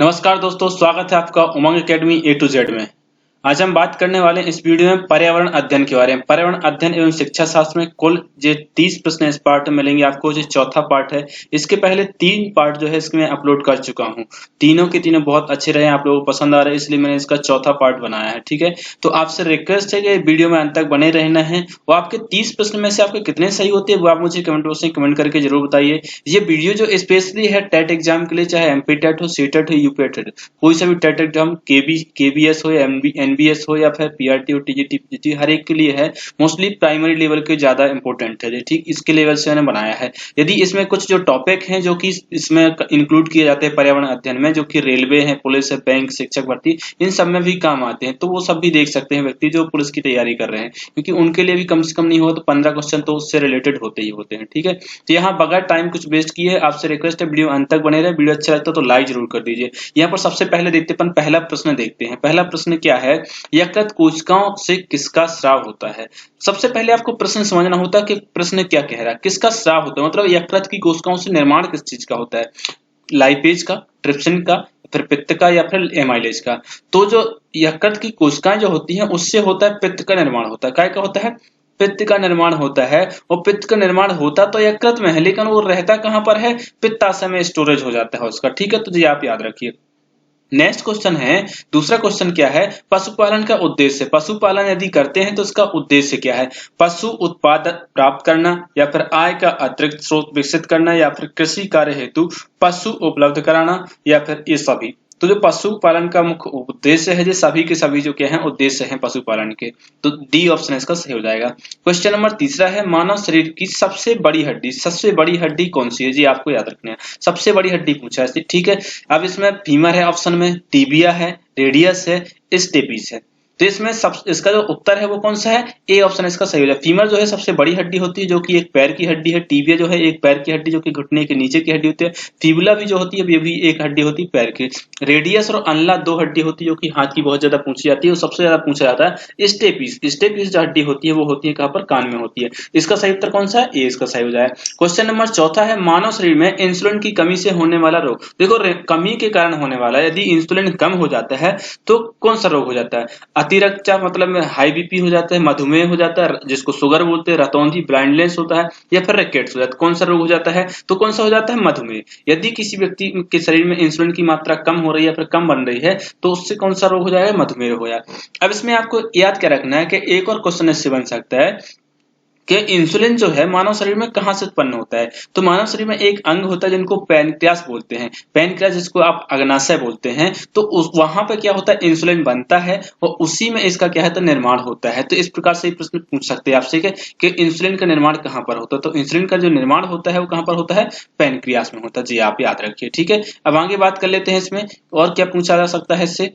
नमस्कार दोस्तों, स्वागत है आपका उमंग अकेडमी ए टू जेड में। आज हम बात करने वाले हैं इस वीडियो में पर्यावरण अध्ययन के बारे में। पर्यावरण अध्ययन एवं शिक्षा शास्त्र में कुल जो 30 प्रश्न इस पार्ट में मिलेंगे आपको। जो चौथा पार्ट है, इसके पहले 3 पार्ट जो है इसमें अपलोड कर चुका हूं। तीनों के तीनों बहुत अच्छे रहे, आप लोगों को पसंद आ रहे हैं, इसलिए मैंने इसका चौथा पार्ट बनाया है। ठीक है, तो आपसे रिक्वेस्ट है कि वीडियो में अंत तक बने रहना है। वो आपके 30 प्रश्न में से आपके कितने सही होते हैं वो आप मुझे कमेंट बॉक्स में कमेंट करके जरूर बताइए। ये वीडियो जो स्पेशली है टेट एग्जाम के लिए, चाहे एमपी टेट हो, सी टेट हो, यूपी टेट, कोई सा भी टेट एग्जाम, केबीएस हो या एनबीएस हो या फिर पीआरटी और टीजीटी पीजीटी, हर एक के लिए है। मोस्टली प्राइमरी लेवल के ज्यादा इंपॉर्टेंट है, ठीक इसके लेवल से मैंने बनाया है। यदि इसमें कुछ जो टॉपिक हैं जो कि इसमें इंक्लूड किए जाते हैं पर्यावरण अध्ययन में, जो कि रेलवे है, पुलिस है, बैंक, शिक्षक भर्ती, इन सब में भी काम आते हैं, तो वो सब भी देख सकते हैं व्यक्ति जो पुलिस की तैयारी कर रहे हैं, क्योंकि उनके लिए भी कम से कम नहीं हो तो 15 क्वेश्चन तो उससे रिलेटेड होते ही होते हैं। ठीक है, तो यहाँ बगैर टाइम कुछ वेस्ट किए आपसे रिक्वेस्ट है वीडियो अंत तक बने रहे। वीडियो अच्छा लगता है तो लाइक जरूर कर दीजिए। यहाँ पर सबसे पहले देखते हैं, पहला प्रश्न देखते हैं। पहला प्रश्न क्या है, यकृत कोशिकाओं से किसका स्राव होता है। सबसे पहले आपको प्रश्न समझना होता है कि प्रश्न क्या कह रहा है, किसका स्राव होता है, मतलब यकृत की कोशिकाओं से निर्माण किस चीज का होता है, लाइपेज का, ट्रिप्सिन का, फिर पित्त का या फिर एमाइलेज का। तो जो यकृत की कोशिकाएं जो होती हैं उससे होता है पित्त का निर्माण होता है। काय का होता है, पित्त का निर्माण होता है। और पित्त का निर्माण होता तो यकृत में है, लेकिन वो रहता कहां पर है, पित्ताशय में स्टोरेज हो जाता है उसका। ठीक है, तो जी आप याद रखिए। नेक्स्ट क्वेश्चन है, दूसरा क्वेश्चन क्या है, पशुपालन का उद्देश्य। पशुपालन यदि करते हैं तो इसका उद्देश्य क्या है, पशु उत्पाद प्राप्त करना या फिर आय का अतिरिक्त स्रोत विकसित करना या फिर कृषि कार्य हेतु पशु उपलब्ध कराना या फिर ये सभी। तो जो पशुपालन का मुख्य उद्देश्य है, जो सभी के सभी जो क्या है उद्देश्य हैं पशुपालन के, तो डी ऑप्शन इसका सही हो जाएगा। क्वेश्चन नंबर तीसरा है, मानव शरीर की सबसे बड़ी हड्डी, सबसे बड़ी हड्डी कौन सी है, जी आपको याद रखना है। सबसे बड़ी हड्डी पूछा है, ठीक है। अब इसमें फीमर है ऑप्शन में, टिबिया है, रेडियस है, स्टेपिस है। तो इसमें सब इसका जो उत्तर है वो कौन सा है, ए ऑप्शन इसका सही हो जाएगा। फीमर जो है सबसे बड़ी हड्डी होती है, जो कि एक पैर की हड्डी है। टिबिया जो है एक पैर की हड्डी, जो कि घुटने के नीचे की हड्डी होती है। फिबुला भी जो होती है ये भी एक हड्डी होती है पैर की। रेडियस और अनला 2 हड्डी होती है, जो कि हाथ की बहुत ज्यादा पूछी जाती है। और सबसे ज्यादा पूछा जाता है स्टेपिस। स्टेपिस जो हड्डी होती है वो होती है कहां पर, कान में होती है। इसका सही उत्तर कौन सा है, ए इसका सही हो जाएगा। क्वेश्चन नंबर चौथा है, मानव शरीर में इंसुलिन की कमी से होने वाला रोग। देखो कमी के कारण होने वाला, यदि इंसुलिन कम हो जाता है तो कौन सा रोग हो जाता है, अतिरक्तचाप मतलब में हाई बीपी हो जाता है, मधुमेह हो जाता है जिसको शुगर बोलते हैं, रतौंधी ब्लाइंडनेस होता है, या फिर रिकेट्स हो जाता है। कौन सा रोग हो जाता है, तो कौन सा हो जाता है, मधुमेह। यदि किसी व्यक्ति के शरीर में इंसुलिन की मात्रा कम हो रही है या फिर कम बन रही है तो उससे कौन सा रोग हो जाएगा, मधुमेह हो जाएगा। अब इसमें आपको याद क्या रखना है कि एक और क्वेश्चन इससे बन सकता है कि इंसुलिन जो है मानव शरीर में कहां से उत्पन्न होता है। तो मानव शरीर में एक अंग होता है जिनको पैनक्रियास बोलते हैं, पैनक्रियास जिसको आप अग्नाशय बोलते हैं। तो वहां पे क्या होता है, इंसुलिन बनता है और उसी में इसका क्या है तो निर्माण होता है। तो इस प्रकार से प्रश्न पूछ सकते हैं आपसे कि इंसुलिन का निर्माण कहां पर होता है। तो इंसुलिन का जो निर्माण होता है वो कहां पर होता है, पैनक्रियास में होता है। जी आप याद रखिए। ठीक है, अब आगे बात कर लेते हैं इसमें और क्या पूछा जा सकता है इससे।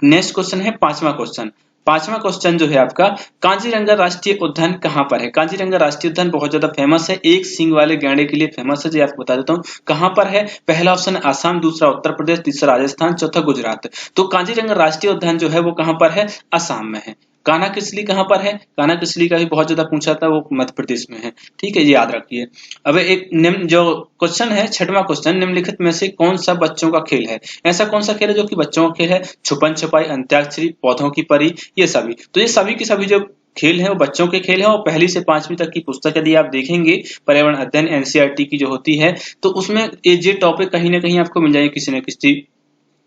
नेक्स्ट क्वेश्चन है पांचवा क्वेश्चन। पांचवा क्वेश्चन जो है आपका, कांजीरंगा राष्ट्रीय उद्यान कहां पर है। कांजीरंगा राष्ट्रीय उद्यान बहुत ज्यादा फेमस है, एक सींग वाले गैंडे के लिए फेमस है। जी आपको बता देता हूं कहां पर है। पहला ऑप्शन आसाम, दूसरा उत्तर प्रदेश, तीसरा राजस्थान, चौथा गुजरात। तो कांजीरंगा राष्ट्रीय उद्यान जो है वो कहां पर है, असम में है। कान्हा किसली कहां पर है, कान्हा किसली का भी बहुत ज्यादा पूछा था, वो मध्य प्रदेश में है। ठीक है, ये याद रखिए। अब एक निम्न जो क्वेश्चन है, छठवां क्वेश्चन, निम्नलिखित में से कौन सा बच्चों का खेल है। ऐसा कौन सा खेल है जो कि बच्चों का खेल है, छुपन छुपाई, अंत्याक्षरी, पौधों की परी, ये सभी। तो ये सभी के सभी जो खेल है वो बच्चों के खेल है। और पहली से 5वीं तक की पुस्तक यदि आप देखेंगे पर्यावरण अध्ययन एनसीईआरटी की जो होती है, तो उसमें ये टॉपिक कहीं ना कहीं आपको मिल जाएंगे, किसी न किसी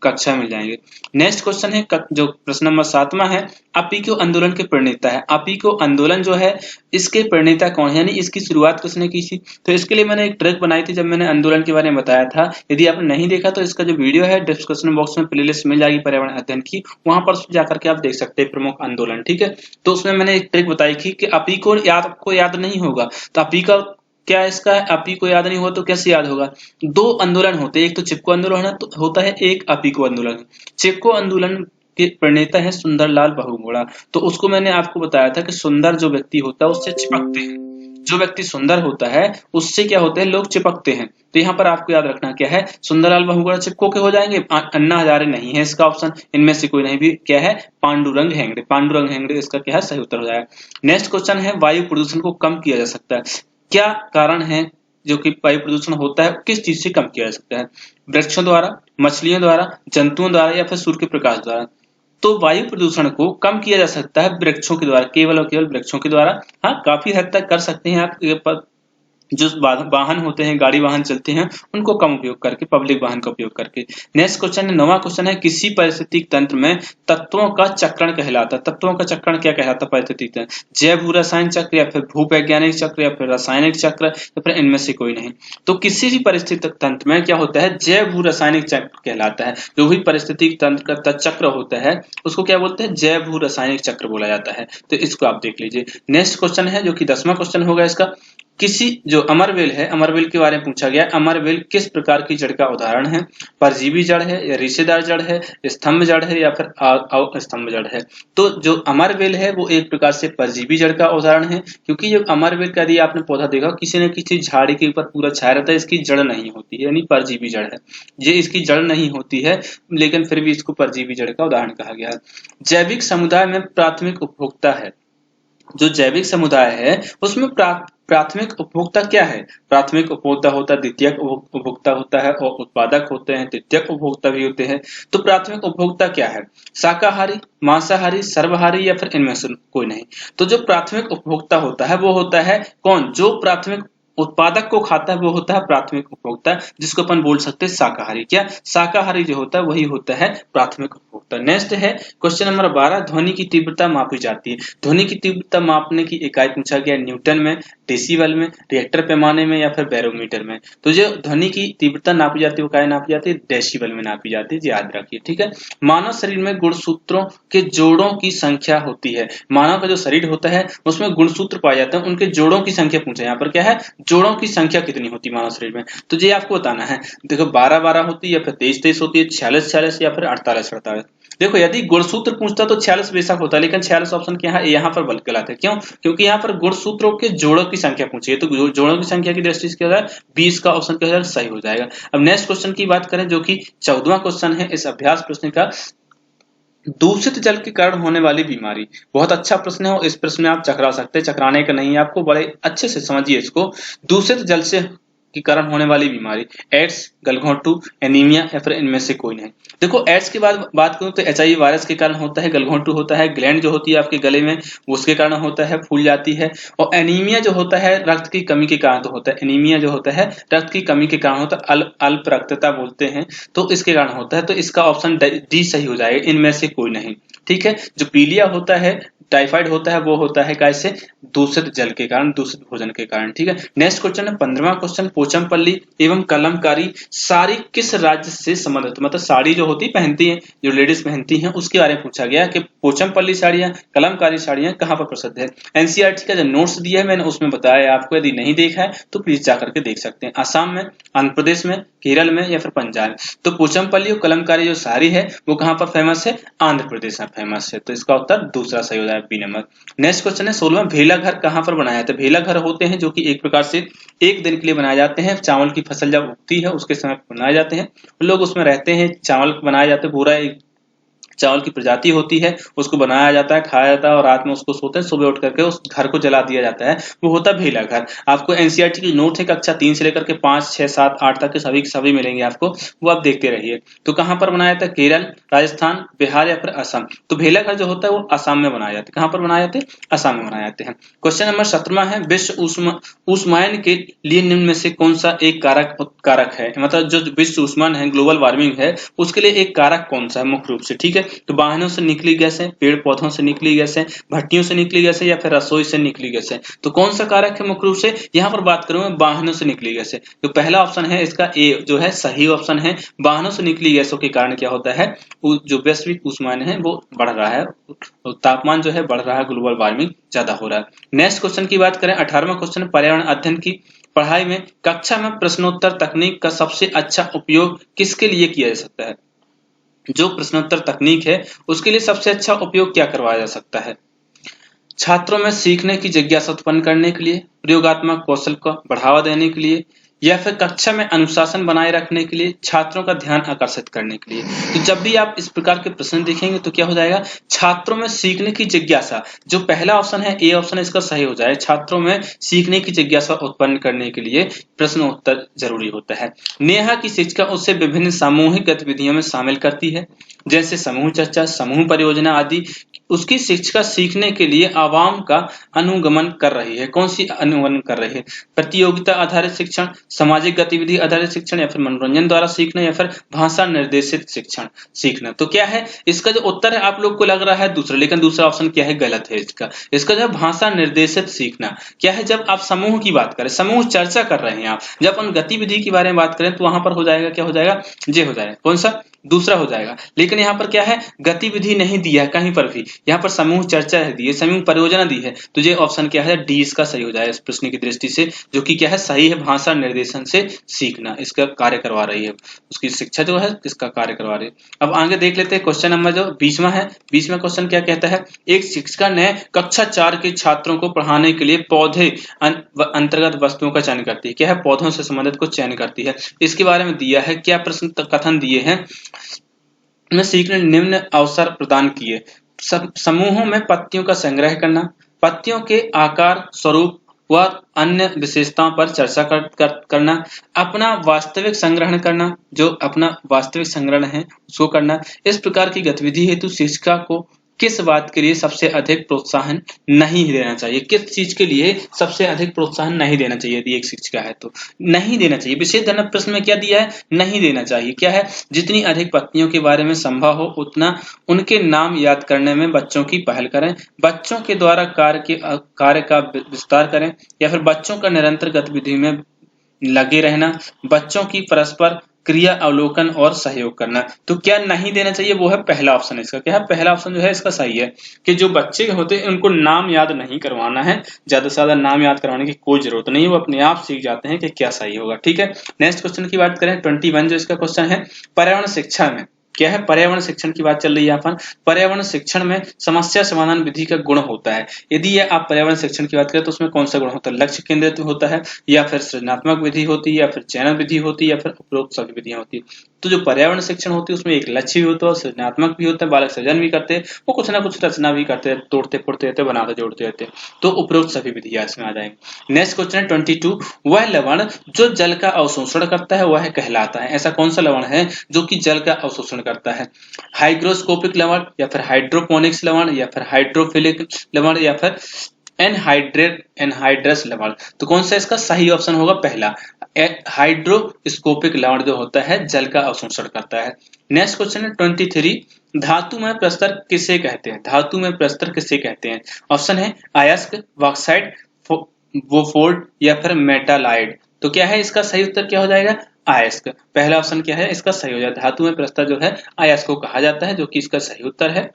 कक्षा मिल जाएंगे। नेक्स्ट क्वेश्चन है जो प्रश्न नंबर 7वां है, अपिको आंदोलन के प्रणेता है। अपिको आंदोलन जो है इसके प्रणेता कौन है, यानी इसकी शुरुआत किसने की थी। तो इसके लिए मैंने एक ट्रैक बनाई थी जब मैंने आंदोलन के बारे में बताया था। यदि आपने नहीं देखा तो इसका जो वीडियो है डिस्क्रिप्शन बॉक्स में प्लेलिस्ट मिल जाएगी पर्यावरण अध्ययन की, वहां पर जाकर के आप देख सकते हैं प्रमुख आंदोलन। ठीक है, तो उसमें मैंने एक ट्रिक बताई थी कि अपिको आपको याद नहीं होगा तो अपिका क्या इसका है, आपी को याद नहीं हुआ तो कैसे याद होगा। 2 आंदोलन होते हैं, एक तो चिपको आंदोलन है, तो होता है, एक अपिको आंदोलन। चिपको आंदोलन के प्रणेता है सुंदरलाल बहुगुणा। तो उसको मैंने आपको बताया था कि सुंदर जो व्यक्ति होता है उससे चिपकते हैं, जो व्यक्ति सुंदर होता है उससे क्या होते हैं, लोग चिपकते हैं। तो यहाँ पर आपको याद रखना क्या है, सुंदरलाल बहुगुणा चिपको के हो जाएंगे। अन्ना हजारे नहीं है इसका ऑप्शन, इनमें से कोई नहीं भी क्या है, पांडुरंग हेगड़े। पांडुरंग हेगड़े इसका क्या है, सही उत्तर हो जाएगा। नेक्स्ट क्वेश्चन है, वायु प्रदूषण को कम किया जा सकता है, क्या कारण है जो कि वायु प्रदूषण होता है किस चीज से कम किया जा सकता है? वृक्षों द्वारा, मछलियों द्वारा, जंतुओं द्वारा या फिर सूर्य के प्रकाश द्वारा? तो वायु प्रदूषण को कम किया जा सकता है वृक्षों के द्वारा, केवल और केवल वृक्षों के द्वारा। हाँ, काफी हद तक कर सकते हैं आप। जो वाहन होते हैं, गाड़ी वाहन चलते हैं, उनको कम उपयोग करके, पब्लिक वाहन का उपयोग करके। नेक्स्ट क्वेश्चन है, 9वां क्वेश्चन है, किसी पारिस्थितिक तंत्र में तत्वों का चक्रण कहलाता है? तत्वों का चक्रण क्या कहलाता है पारिस्थितिक तंत्र? जैव भू रसायन चक्र या फिर भूवैज्ञानिक चक्र या फिर रासायनिक चक्र या फिर इनमें से कोई नहीं? तो किसी भी पारिस्थितिक तंत्र में क्या होता है? जैव भू रासायनिक चक्र कहलाता है। जो भी पारिस्थितिक तंत्र का चक्र होता है उसको क्या बोलते हैं? जैव भू रासायनिक चक्र बोला जाता है। तो इसको आप देख लीजिए। नेक्स्ट क्वेश्चन है जो कि 10वां क्वेश्चन होगा इसका, किसी जो अमरवेल है, अमरवेल के बारे में पूछा गया। अमरवेल किस प्रकार की जड़ का उदाहरण है? परजीवी जड़ है या रेशेदार जड़ है, स्तंभ जड़ है या फिर अस्तंभ जड़ है? तो जो अमरवेल है वो एक प्रकार से परजीवी जड़ का उदाहरण है, क्योंकि जो अमरवेल का यदि आपने पौधा देखा किसी न किसी झाड़ी के ऊपर पूरा छाया रहता है, इसकी जड़ नहीं होती है, यानी परजीवी जड़ है। ये इसकी जड़ नहीं होती है, लेकिन फिर भी इसको परजीवी जड़ का उदाहरण कहा गया है। जैविक समुदाय में प्राथमिक उपभोक्ता है। जो जैविक समुदाय है उसमें प्राथमिक उपभोक्ता क्या है? प्राथमिक उपभोक्ता होता है, द्वितीयक उपभोक्ता होता है और उत्पादक होते हैं, तृतीयक उपभोक्ता भी होते हैं। तो प्राथमिक उपभोक्ता क्या है? शाकाहारी, मांसाहारी, सर्वहारी या फिर इनमें से कोई नहीं? तो जो प्राथमिक उपभोक्ता होता है वो होता है कौन? जो प्राथमिक उत्पादक को खाता है वो होता है प्राथमिक उपभोक्ता, जिसको अपन बोल सकते हैं शाकाहारी। क्या शाकाहारी जो होता है वही होता है प्राथमिक उपभोक्ता। नेक्स्ट है क्वेश्चन नंबर 12, ध्वनि की तीव्रता मापी जाती है। ध्वनि की तीव्रता मापने की इकाई पूछा गया, न्यूटन में, डेसिबल में, रिएक्टर पैमाने में या फिर बैरोमीटर में? तो जो ध्वनि की तीव्रता नापी जाती है वो क्या नापी जाती है? डेसिबल में नापी जाती है, याद रखिए, ठीक है। मानव शरीर में गुणसूत्रों के जोड़ों की संख्या होती है। मानव का जो शरीर होता है उसमें गुणसूत्र पाए जाते हैं, उनके जोड़ों की संख्या पूछा है। यहाँ पर क्या है? जोड़ों की संख्या कितनी होती है मानव शरीर में? तो ये आपको बताना है। देखो 12-12 होती है या फिर 23-23 होती है, 46-46 या फिर 48-48। देखो यदि गुणसूत्र पूछता तो 46 बेशक होता, लेकिन 46 ऑप्शन के यहाँ पर गलत है। क्यों? क्योंकि यहाँ पर गुणसूत्रों के जोड़ों की संख्या पूछी है, तो जोड़ों की संख्या की दृष्टि से क्या होगा? 20 का ऑप्शन क्या होगा? सही हो जाएगा। अब नेक्स्ट क्वेश्चन की बात करें जो कि 14वां क्वेश्चन है इस अभ्यास प्रश्न का, दूषित जल के कारण होने वाली बीमारी। बहुत अच्छा प्रश्न है और इस प्रश्न में आप चकरा सकते हैं, चकराने का नहीं है आपको, बड़े अच्छे से समझिए इसको। दूषित जल से के कारण होने वाली बीमारी, एड्स, गलघोंटू, एनीमिया या फिर इनमें से कोई नहीं? देखो एड्स की बात करूं तो HIV वायरस के कारण होता है, गलघोंटू होता है, ग्लैंड जो होती है आपके गले में उसके कारण होता है, फूल जाती है, और एनीमिया जो होता है रक्त की कमी के कारण तो होता है। एनीमिया जो होता है रक्त की कमी के कारण होता है, अल्प रक्तता बोलते हैं, तो इसके कारण होता है। तो इसका ऑप्शन डी सही हो जाएगा, इनमें से कोई नहीं, ठीक है। जो पीलिया होता है, टाइफाइड होता है, वो होता है कैसे? दूषित जल के कारण, दूषित भोजन के कारण, ठीक है। नेक्स्ट क्वेश्चन है 15वां क्वेश्चन, पोचमपल्ली एवं कलमकारी साड़ी किस राज्य से संबंधित? मतलब साड़ी जो होती पहनती है, जो लेडीज पहनती हैं, उसके बारे में पूछा गया कि पोचमपल्ली साड़ियां, कलमकारी साड़ियां कहां पर प्रसिद्ध है। एनसीईआरटी का जो नोट्स दिया है मैंने उसमें बताया आपको, यदि नहीं देखा है तो प्लीज जाकर के देख सकते हैं। असम में, आंध्र प्रदेश में, केरल में या फिर पंजाब? तो पोचमपल्ली और कलमकारी जो साड़ी है वो कहां पर फेमस है? आंध्र प्रदेश में फेमस है। तो इसका उत्तर दूसरा सही हो जाएगा, बी नंबर। नेक्स्ट क्वेश्चन है 16वां, भेला घर कहां पर बनाया जाता है? भेला घर होते हैं जो कि एक प्रकार से एक दिन के लिए बनाए जाते हैं। चावल की फसल जब उगती है उसके समय बनाए जाते हैं, लोग उसमें रहते हैं, चावल बनाए जाते हैं, पूरा एक चावल की प्रजाति होती है, उसको बनाया जाता है, खाया जाता है और रात में उसको सोते हैं, सुबह उठ करके उस घर को जला दिया जाता है, वो होता है भेला घर। आपको एनसीईआरटी की नोट है कक्षा 3 से लेकर के 5, 6, 7, 8 तक के सभी मिलेंगे आपको, वो आप देखते रहिए। तो कहां पर बनाया जाता है? केरल, राजस्थान, बिहार या फिर असम? तो भेला घर जो होता है वो असम में बनाया जाता है। कहां पर बनाए जाते हैं? असम में बनाए जाते हैं। क्वेश्चन नंबर 17वां है, विश्व ऊष्मायन के लिए निम्न में से कौन सा एक कारक है? मतलब जो विश्व ऊष्मायन है, ग्लोबल वार्मिंग है, उसके लिए एक कारक कौन सा है मुख्य रूप से? ठीक है, तो वाहनों से निकली गैसें, पेड़ पौधों से निकली गैसें, भट्टियों से निकली गैसें या फिर रसोई से निकली गैसें? तो कौन सा कारक है मुख्य रूप से? यहाँ पर बात करूं मैं वाहनों से निकली गैसें। तो पहला ऑप्शन है इसका ए जो है सही ऑप्शन है। वाहनों से निकली गैसों के कारण क्या होता है? जो वैश्विक ऊष्मायन है वो बढ़ रहा है, तापमान जो है बढ़ रहा है, ग्लोबल वार्मिंग ज्यादा हो रहा है। नेक्स्ट क्वेश्चन की बात करें, 18वां क्वेश्चन, पर्यावरण अध्ययन की पढ़ाई में कक्षा में प्रश्नोत्तर तकनीक का सबसे अच्छा उपयोग किसके लिए किया जा सकता है? जो प्रश्नोत्तर तकनीक है उसके लिए सबसे अच्छा उपयोग क्या करवाया जा सकता है? छात्रों में सीखने की जिज्ञासा उत्पन्न करने के लिए, प्रयोगात्मक कौशल को बढ़ावा देने के लिए, या फिर कक्षा में अनुशासन बनाए रखने के लिए, छात्रों का ध्यान आकर्षित करने के लिए। तो जब भी आप इस प्रकार के प्रश्न देखेंगे तो क्या हो जाएगा, छात्रों में सीखने की जिज्ञासा, जो पहला ऑप्शन है ए ऑप्शन इसका सही हो जाए, छात्रों में सीखने की जिज्ञासा उत्पन्न करने के लिए प्रश्न उत्तर जरूरी होता है। नेहा की शिक्षिका उससे विभिन्न सामूहिक गतिविधियों में शामिल करती है, जैसे समूह चर्चा, समूह परियोजना आदि। उसकी शिक्षिका सीखने के लिए आवाम का अनुगमन कर रही है। कौन सी अनुगमन कर रही है? प्रतियोगिता आधारित शिक्षण, सामाजिक गतिविधि आधारित शिक्षण, या फिर मनोरंजन द्वारा सीखना, या फिर भाषा निर्देशित शिक्षण सीखना। तो क्या है इसका जो उत्तर है, आप लोग को लग रहा है दूसरा, लेकिन दूसरा ऑप्शन क्या है, गलत है इसका। इसका जो भाषा निर्देशित सीखना क्या है, जब आप समूह की बात करें, समूह चर्चा कर रहे हैं आप, जब हम गतिविधि के बारे में बात करें तो वहां पर हो जाएगा, क्या हो जाएगा, जे हो जाएगा। कौन सा? दूसरा हो जाएगा। लेकिन यहाँ पर क्या है, गतिविधि नहीं दिया है कहीं पर भी, यहाँ पर समूह चर्चा है दी है, समूह परियोजना दी है। तो ये ऑप्शन क्या है, डी इसका सही हो जाएगा इस प्रश्न की दृष्टि से, जो कि क्या है, सही है। भाषा निर्देशन से सीखना इसका कार्य करवा रही है, उसकी शिक्षा जो है इसका कार्य करवा रही है। अब आगे देख लेते हैं क्वेश्चन नंबर जो 20वां है। 20वां क्वेश्चन क्या कहता है, एक शिक्षिका ने कक्षा 4 के छात्रों को पढ़ाने के लिए पौधे अंतर्गत वस्तुओं का चयन करती है। क्या है, पौधों से संबंधित को चयन करती है। इसके बारे में दिया है, क्या प्रश्न कथन दिए हैं, में सीखने निम्न अवसर प्रदान किए। समूहों में पत्तियों का संग्रह करना, पत्तियों के आकार, स्वरूप व अन्य विशेषताओं पर चर्चा करना, अपना वास्तविक संग्रहण करना, जो अपना वास्तविक संग्रहण है उसको करना। इस प्रकार की गतिविधि हेतु शिक्षिका को किस बात के लिए सबसे अधिक प्रोत्साहन नहीं देना चाहिए, किस चीज के लिए सबसे अधिक प्रोत्साहन नहीं देना चाहिए, यदि एक शिक्षिका है तो नहीं देना चाहिए। विशेष ध्यान प्रश्न में क्या दिया है, नहीं देना चाहिए। क्या है, जितनी अधिक पत्नियों के बारे में संभव हो उतना उनके नाम याद करने में बच्चों की पहल करें, बच्चों के द्वारा कार्य का विस्तार करें, या फिर बच्चों का निरंतर गतिविधि में लगे रहना, बच्चों की परस्पर क्रिया अवलोकन और सहयोग करना। तो क्या नहीं देना चाहिए, वो है पहला ऑप्शन। इसका क्या है, पहला ऑप्शन जो है इसका सही है, कि जो बच्चे होते हैं उनको नाम याद नहीं करवाना है, ज्यादा से ज्यादा नाम याद करवाने की कोई जरूरत नहीं है, वो अपने आप सीख जाते हैं कि क्या सही होगा। ठीक है, नेक्स्ट क्वेश्चन की बात करें 21 जो इसका क्वेश्चन है, पर्यावरण शिक्षा में क्या है, पर्यावरण शिक्षण की बात चल रही है यहाँ पर। पर्यावरण शिक्षण में समस्या समाधान विधि का गुण होता है। यदि आप पर्यावरण शिक्षण की बात करें तो उसमें कौन सा गुण होता है, लक्ष्य केंद्रित होता है, या फिर सृजनात्मक विधि होती है, या फिर चयन विधि होती है, या फिर उपरोक्त सभी विधियां होती है। तो जो पर्यावरण शिक्षण होती है उसमें एक लक्ष्य भी होता है, सृजनात्मक भी होता है, बालक सृजन भी करते हैं, वो कुछ ना कुछ रचना भी करते हैं, तोड़ते फोड़ते रहते, बनाते जोड़ते रहते हैं। तो उपरोक्त सभी विधियां इसमें आ जाएंगी। नेक्स्ट क्वेश्चन है 22, वह लवण जो जल का अवशोषण करता है वह कहलाता है। ऐसा कौन सा लवण है जो कि जल का अवशोषण करता है, हाइग्रोस्कोपिक लवण, या फिर हाइड्रोपोनिक्स लवण, या फिर हाइड्रोफिलिक लवण, या फिर एनहाइड्रस लवण। तो कौन सा इसका सही ऑप्शन होगा, पहला हाइड्रोस्कोपिक लवण जो होता है जल का अवशोषण करता है। नेक्स्ट क्वेश्चन है 23, धातु में प्रस्तर किसे कहते हैं, धातु में प्रस्तर किसे कहते हैं। ऑप्शन है अयस्क, बॉक्साइट, वोफोर्ड, या फिर मेटालाइट। तो क्या है इसका सही उत्तर, क्या हो जाएगा, अयस्क। पहला ऑप्शन क्या है इसका सही हो जाएगा, धातु में प्रस्तर जो है अयस्क को कहा जाता है, जो कि इसका सही उत्तर है।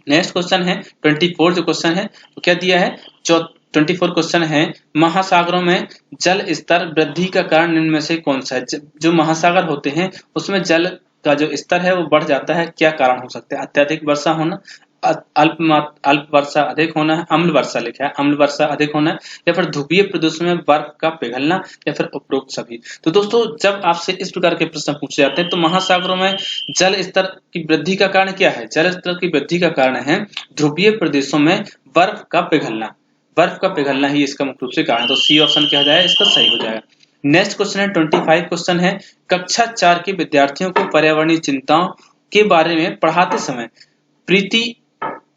नेक्स्ट क्वेश्चन है 24 जो क्वेश्चन है तो क्या दिया है, 24 क्वेश्चन है, महासागरों में जल स्तर वृद्धि का कारण निम्न में से कौन सा है। जो महासागर होते हैं उसमें जल का जो स्तर है वो बढ़ जाता है, क्या कारण हो सकता है, अत्यधिक वर्षा होना, अल्प वर्षा अधिक होना है, अम्ल वर्षा लिखा है, अम्ल वर्षा अधिक होना है, या फिर ध्रुवीय प्रदेशों में बर्फ का पिघलना, या फिर उपरोक्त सभी। तो दोस्तों जब आपसे इस प्रकार के प्रश्न पूछे जाते हैं तो महासागरों में जल स्तर की वृद्धि का कारण क्या है, जल स्तर की वृद्धि का कारण है ध्रुवीय प्रदेशों में बर्फ का पिघलना, बर्फ का पिघलना ही इसका मुख्य रूप से कारण है। तो सी ऑप्शन क्या हो जाएगा, इसका सही हो जाएगा। नेक्स्ट क्वेश्चन है 25 क्वेश्चन है, कक्षा 4 के विद्यार्थियों को पर्यावरणीय चिंताओं के बारे में पढ़ाते समय प्रीति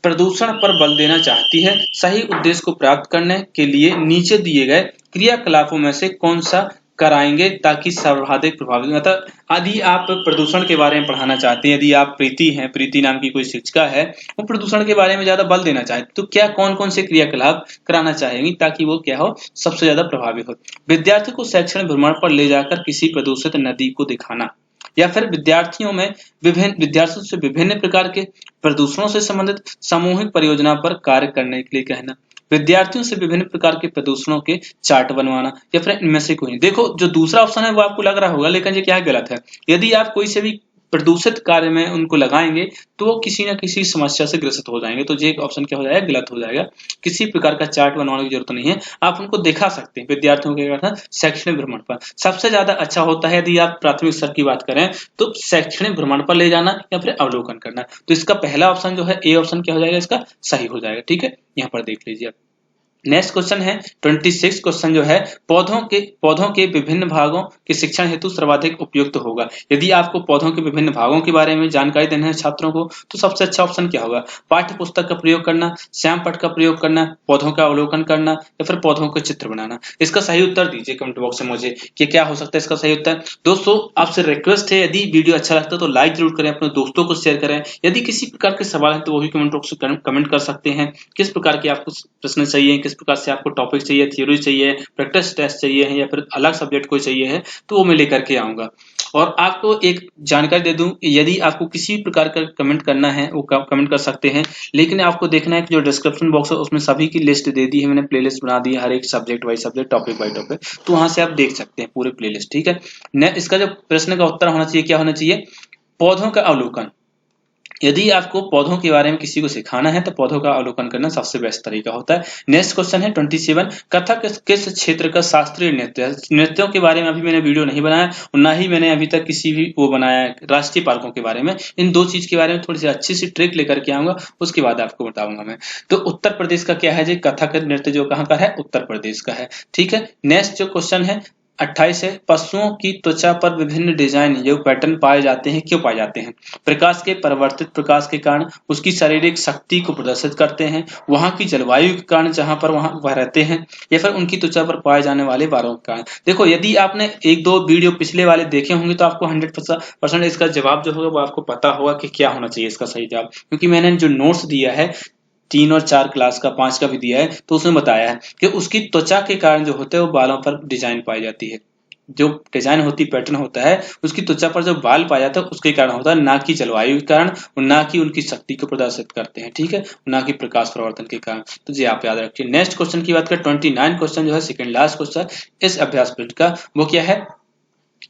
प्रदूषण पर बल देना चाहती है। सही उद्देश्य को प्राप्त करने के लिए नीचे दिए गए क्रियाकलापों में से कौन सा कराएंगे ताकि सर्वाधिक प्रभावी, मतलब यदि आप प्रदूषण के बारे में पढ़ाना चाहते हैं, यदि आप प्रीति हैं, प्रीति नाम की कोई शिक्षिका है, वो प्रदूषण के बारे में ज्यादा बल देना चाहती, तो क्या कौन कौन से क्रियाकलाप कराना चाहेंगी ताकि वो क्या हो, सबसे ज्यादा प्रभावी हो। विद्यार्थी को शैक्षणिक भ्रमण पर ले जाकर किसी प्रदूषित नदी को दिखाना, या फिर विद्यार्थियों से विभिन्न प्रकार के प्रदूषणों से संबंधित सामूहिक परियोजना पर कार्य करने के लिए कहना, विद्यार्थियों से विभिन्न प्रकार के प्रदूषणों के चार्ट बनवाना, या फिर इनमें से कोई। देखो जो दूसरा ऑप्शन है वो आपको लग रहा होगा, लेकिन ये क्या है, गलत है। यदि आप कोई से भी प्रदूषित कार्य में उनको लगाएंगे तो वो किसी न किसी समस्या से ग्रसित हो जाएंगे। तो ये एक ऑप्शन क्या हो जाएगा, गलत हो जाएगा। किसी प्रकार का चार्ट बनवाने की जरूरत नहीं है, आप उनको दिखा सकते हैं विद्यार्थियों के शैक्षणिक भ्रमण पर। सबसे ज्यादा अच्छा होता है यदि आप प्राथमिक स्तर की बात करें तो शैक्षणिक भ्रमण पर ले जाना या फिर अवलोकन करना। तो इसका पहला ऑप्शन जो है, ए ऑप्शन क्या हो जाएगा, इसका सही हो जाएगा। ठीक है, यहाँ पर देख लीजिए। नेक्स्ट क्वेश्चन है 26 क्वेश्चन जो है, पौधों के विभिन्न भागों के शिक्षण हेतु सर्वाधिक उपयुक्त होगा। यदि आपको पौधों के विभिन्न भागों के बारे में जानकारी देना है छात्रों को तो सबसे अच्छा ऑप्शन क्या होगा, पाठ्य पुस्तक का प्रयोग करना, श्याम पट का प्रयोग करना, पौधों का अवलोकन करना या फिर पौधों के चित्र बनाना। इसका सही उत्तर दीजिए कमेंट बॉक्स में मुझे कि क्या हो सकता है इसका सही उत्तर। दोस्तों आपसे रिक्वेस्ट है, यदि वीडियो अच्छा लगता है तो लाइक जरूर करें, अपने दोस्तों को शेयर करें। यदि किसी प्रकार के सवाल है तो वो भी कमेंट बॉक्स में कमेंट कर सकते हैं। किस प्रकार के आपको प्रश्न चाहिए, किस प्रकार से आपको टॉपिक चाहिए, थ्योरी चाहिए, प्रैक्टिस टेस्ट चाहिए है या फिर अलग सब्जेक्ट कोई चाहिए है तो वो मैं लेकर के आऊंगा। और आपको एक जानकारी दे दूं, यदि आपको किसी प्रकार का कमेंट करना है वो कमेंट कर सकते हैं, लेकिन आपको देखना है कि जो डिस्क्रिप्शन बॉक्स है उसमें सभी की लिस्ट दे दी है, मैंने प्लेलिस्ट बना दी है हर एक subject wise subject, topic by topic, तो वहां से आप देख सकते हैं पूरे प्लेलिस्ट। ठीक है, इसका जो प्रश्न का उत्तर होना चाहिए, क्या होना चाहिए, पौधों का अवलोकन। यदि आपको पौधों के बारे में किसी को सिखाना है तो पौधों का अवलोकन करना सबसे बेस्ट तरीका होता है। नेक्स्ट क्वेश्चन है 27, कथक किस क्षेत्र का शास्त्रीय नृत्य है। नृत्यों के बारे में अभी मैंने वीडियो नहीं बनाया और ना ही मैंने अभी तक किसी भी वो बनाया है राष्ट्रीय पार्कों के बारे में। इन दो चीज के बारे में थोड़ी सी अच्छी सी ट्रिक लेकर के आऊंगा, उसके बाद आपको बताऊंगा मैं। तो उत्तर प्रदेश का क्या है जी, कथक नृत्य जो कहाँ का है, उत्तर प्रदेश का है। ठीक है, नेक्स्ट जो क्वेश्चन है 28 है, पशुओं की त्वचा पर विभिन्न डिजाइन या पैटर्न पाए जाते हैं, क्यों पाए जाते हैं। प्रकाश के परिवर्तित प्रकाश के कारण, उसकी शारीरिक शक्ति को प्रदर्शित करते हैं, वहां की जलवायु के कारण जहां पर वह रहते हैं, या फिर उनकी त्वचा पर पाए जाने वाले बालों के कारण। देखो यदि आपने एक दो वीडियो पिछले वाले देखे होंगे तो आपको 100% इसका जवाब जो होगा वो आपको पता होगा कि क्या होना चाहिए इसका सही जवाब, क्योंकि मैंने जो नोट्स दिया है 3 और 4 क्लास का, 5 का भी दिया है, तो उसमें बताया है कि उसकी त्वचा के कारण जो होते हैं वो बालों पर डिजाइन पाई जाती है। जो डिजाइन होती पैटर्न होता है उसकी त्वचा पर जो बाल पाया जाता है उसके कारण होता है, ना कि जलवायु के कारण और ना कि उनकी शक्ति को प्रदर्शित करते हैं। ठीक है, ना कि प्रकाश प्रवर्तन के कारण। तो जी आप याद रखिए। नेक्स्ट क्वेश्चन की बात करें 29 क्वेश्चन जो है, सेकंड लास्ट क्वेश्चन इस अभ्यास पृष्ठ का, वो क्या है,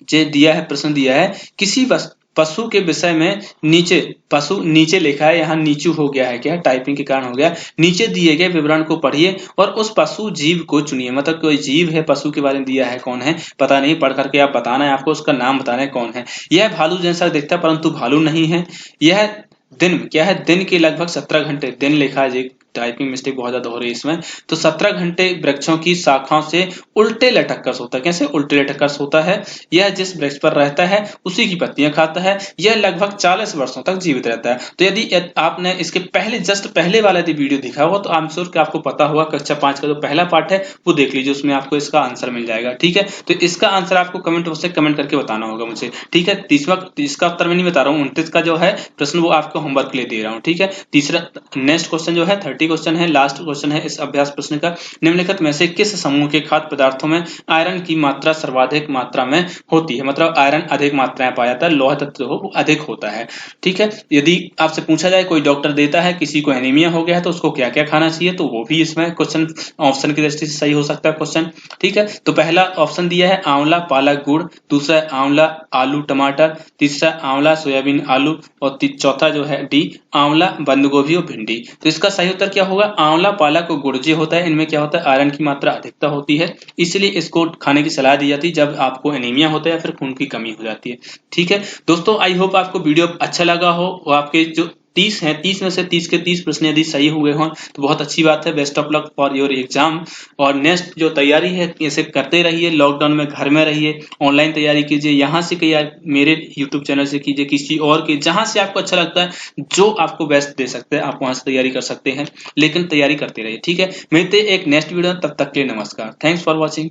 जो दिया है प्रश्न दिया है, किसी पशु के विषय में नीचे लिखा है, यहाँ नीचू हो गया है, क्या टाइपिंग के कारण हो गया, नीचे दिए गए विवरण को पढ़िए और उस पशु जीव को चुनिए। मतलब कोई जीव है, पशु के बारे में दिया है, कौन है पता नहीं, पढ़ करके आप बताना है, आपको उसका नाम बताना है कौन है। यह भालू जैसा दिखता है परंतु भालू नहीं है। यह दिन क्या है, दिन के लगभग 17 घंटे, दिन लिखा है, टाइपिंग मिस्टेक बहुत ज्यादा हो रही है इसमें। तो 17 घंटे वृक्षों की शाखाओं से उल्टे लटक कर सोता है। कैसे उल्टे लटक कर सोता है, यह जिस वृक्ष पर रहता है उसी की पत्तियां खाता है। यह लगभग 40 वर्षों तक जीवित रहता है। तो यदि आपने इसके पहले जस्ट पहले वाला यदि वीडियो देखा होगा तो आई एम श्योर कि आपको पता होगा, कक्षा 5 का जो पहला पार्ट है वो देख लीजिए, उसमें आपको इसका आंसर मिल जाएगा। ठीक है, तो इसका आंसर आपको कमेंट बॉक्स से कमेंट करके बताना होगा मुझे। ठीक है, इसका उत्तर मैं नहीं बता रहा हूँ, 29 का जो है प्रश्न वो आपको होमवर्क के लिए दे रहा हूँ। ठीक है, तीसरा नेक्स्ट क्वेश्चन जो है 30 क्वेश्चन है, लास्ट क्वेश्चन है इस अभ्यास प्रश्न का, निम्नलिखित में से किस समूह के खाद्य पदार्थों में आयरन की मात्रा सर्वाधिक मात्रा में होती है। मतलब आयरन अधिक मात्रा में पाया जाता है, लौह तत्व वो अधिक होता है। ठीक है, यदि आपसे पूछा जाए, कोई डॉक्टर देता है किसी को एनीमिया हो गया है तो उसको क्या क्या खाना चाहिए, तो वो भी इसमें क्वेश्चन ऑप्शन की दृष्टि से सही हो सकता है क्वेश्चन। ठीक है, तो पहला ऑप्शन दिया है आंवला पालक गुड़, दूसरा आंवला आलू टमाटर, तीसरा आंवला सोयाबीन आलू और चौथा जो है डी आंवला बंद गोभी और भिंडी। तो इसका सही उत्तर क्या होगा, आंवला पालक और गुड़ जो होता है इनमें क्या होता है, आयरन की मात्रा अधिकता होती है, इसलिए इसको खाने की सलाह दी जाती है जब आपको एनीमिया होता है या फिर खून की कमी हो जाती है। ठीक है दोस्तों, आई होप आपको वीडियो अच्छा लगा हो। वो आपके जो 30 हैं, 30 में से 30 के 30 प्रश्न यदि सही हुए हों तो बहुत अच्छी बात है। Best of luck for your exam. और नेक्स्ट जो तैयारी है इसे करते रहिए, लॉकडाउन में घर में रहिए, ऑनलाइन तैयारी कीजिए, यहाँ से कहीं मेरे यूट्यूब चैनल से कीजिए, किसी और के जहां से आपको अच्छा लगता है, जो आपको बेस्ट दे सकते हैं आप वहां से तैयारी कर सकते हैं, लेकिन तैयारी करते रहिए। ठीक है, मिलते एक नेक्स्ट वीडियो, तब तक के लिए नमस्कार, थैंक्स फॉर वॉचिंग।